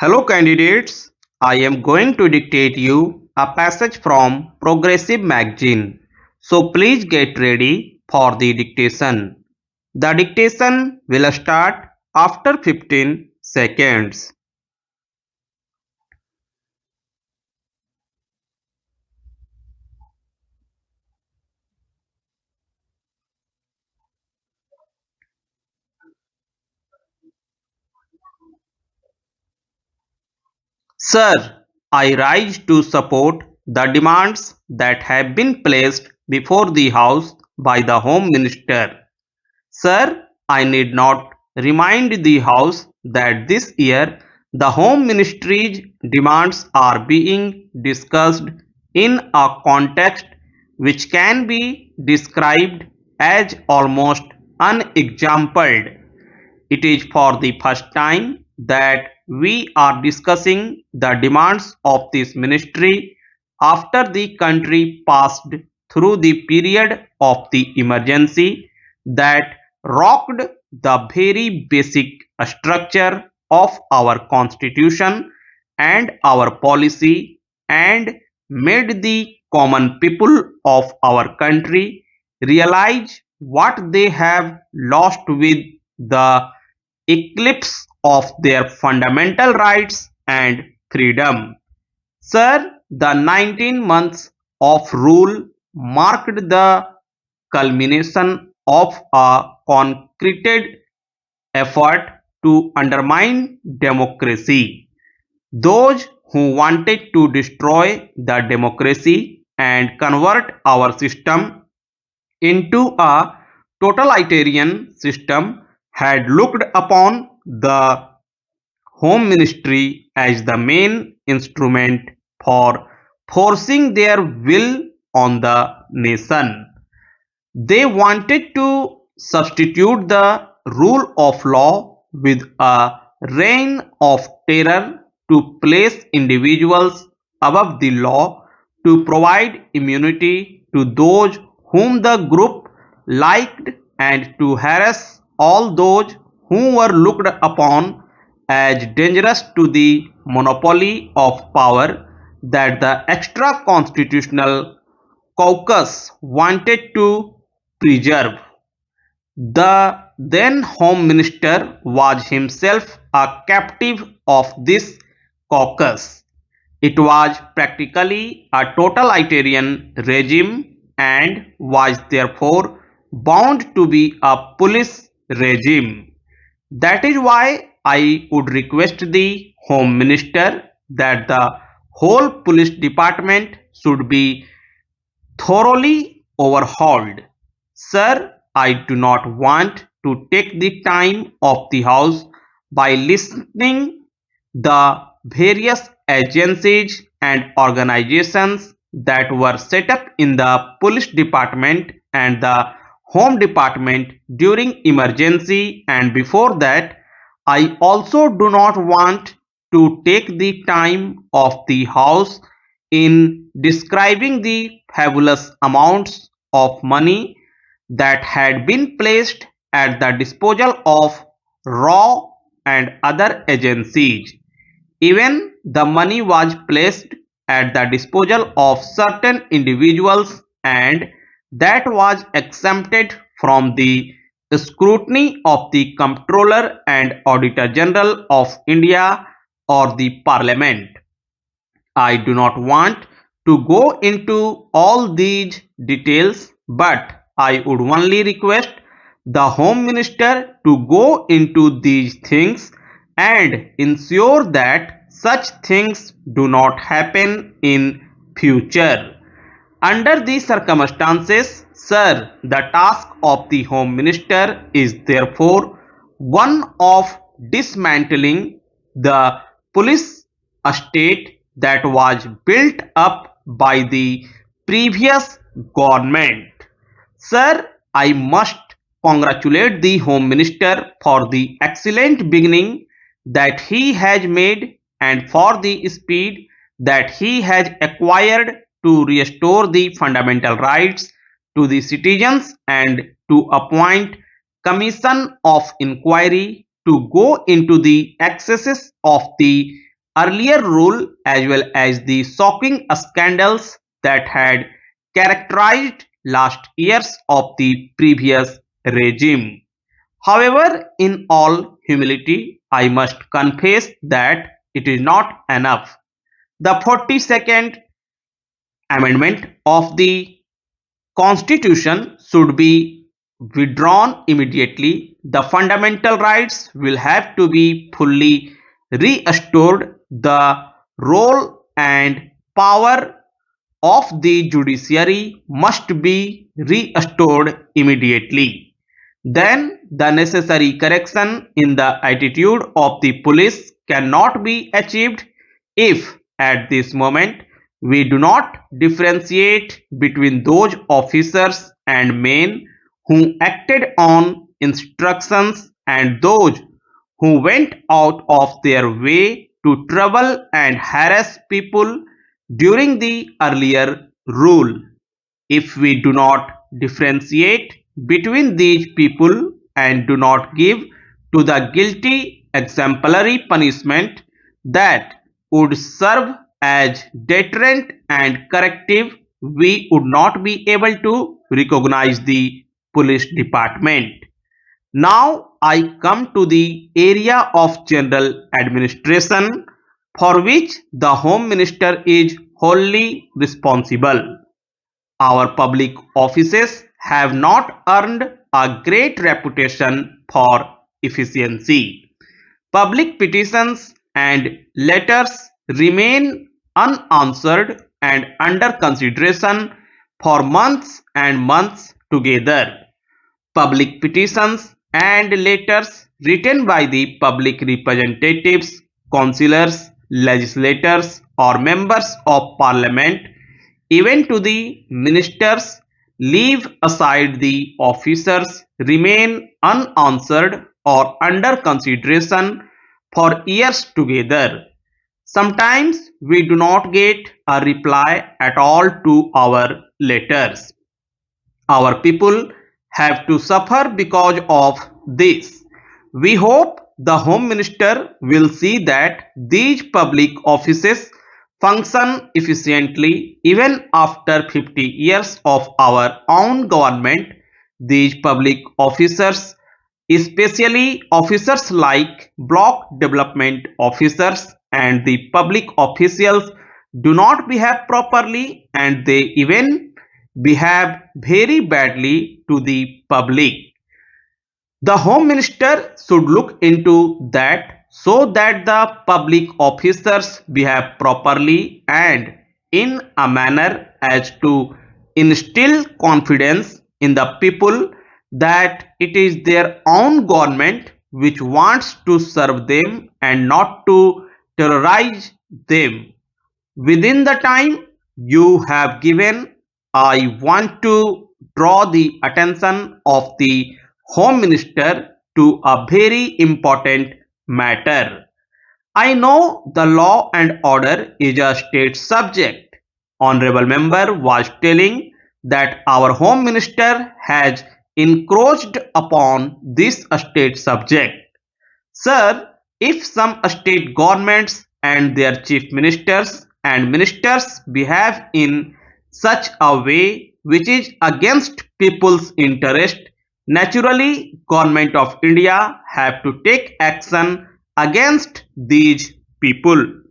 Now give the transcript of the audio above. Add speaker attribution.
Speaker 1: Hello candidates, I am going to dictate you a passage from Progressive magazine. So please get ready for the dictation. The dictation will start after 15 seconds. Sir, I rise to support the demands that have been placed before the House by the Home Minister. Sir, I need not remind the House that this year the Home Ministry's demands are being discussed in a context which can be described as almost unexampled. It is for the first time that we are discussing the demands of this ministry after the country passed through the period of the emergency that rocked the very basic structure of our constitution and our policy and made the common people of our country realize what they have lost with the eclipse of their fundamental rights and freedom. Sir, the 19 months of rule marked the culmination of a concreted effort to undermine democracy. Those who wanted to destroy the democracy and convert our system into a totalitarian system had looked upon the Home Ministry as the main instrument for forcing their will on the nation. They wanted to substitute the rule of law with a reign of terror to place individuals above the law, to provide immunity to those whom the group liked, and to harass all those who were looked upon as dangerous to the monopoly of power that the extra constitutional caucus wanted to preserve. The then Home Minister was himself a captive of this caucus. It was practically a totalitarian regime and was therefore bound to be a police regime. That is why I would request the Home Minister that the whole police department should be thoroughly overhauled. Sir, I do not want to take the time of the House by listening the various agencies and organizations that were set up in the police department and the home department during emergency and before that. I also do not want to take the time of the House in describing the fabulous amounts of money that had been placed at the disposal of RAW and other agencies. Even the money was placed at the disposal of certain individuals and that was exempted from the scrutiny of the Comptroller and Auditor General of India or the Parliament. I do not want to go into all these details, but I would only request the Home Minister to go into these things and ensure that such things do not happen in future. Under these circumstances, sir, the task of the Home Minister is therefore one of dismantling the police state that was built up by the previous government. Sir, I must congratulate the Home Minister for the excellent beginning that he has made and for the speed that he has acquired to restore the fundamental rights to the citizens and to appoint commission of inquiry to go into the excesses of the earlier rule as well as the shocking scandals that had characterized last years of the previous regime. However, in all humility, I must confess that it is not enough. The 42nd Amendment of the Constitution should be withdrawn immediately. The fundamental rights will have to be fully restored. The role and power of the judiciary must be restored immediately. Then the necessary correction in the attitude of the police cannot be achieved if at this moment we do not differentiate between those officers and men who acted on instructions and those who went out of their way to trouble and harass people during the earlier rule. If we do not differentiate between these people and do not give to the guilty exemplary punishment that would serve as deterrent and corrective, we would not be able to recognize the police department. Now I come to the area of general administration for which the Home Minister is wholly responsible. Our public offices have not earned a great reputation for efficiency. Public petitions and letters remain unanswered and under consideration for months and months together. Public petitions and letters written by the public representatives, councillors, legislators, or members of parliament, even to the ministers, leave aside the officers, remain unanswered or under consideration for years together. Sometimes we do not get a reply at all to our letters. Our people have to suffer because of this. We hope the Home Minister will see that these public offices function efficiently even after 50 years of our own government. These public officers, especially officers like block development officers and the public officials, do not behave properly and they even behave very badly to the public. The Home Minister should look into that so that the public officers behave properly and in a manner as to instill confidence in the people that it is their own government which wants to serve them and not to terrorize them. Within the time you have given, I want to draw the attention of the Home Minister to a very important matter. I know the law and order is a state subject. Honorable member was telling that our Home Minister has encroached upon this state subject. Sir, if some state governments and their chief ministers and ministers behave in such a way which is against people's interest, naturally government of India have to take action against these people.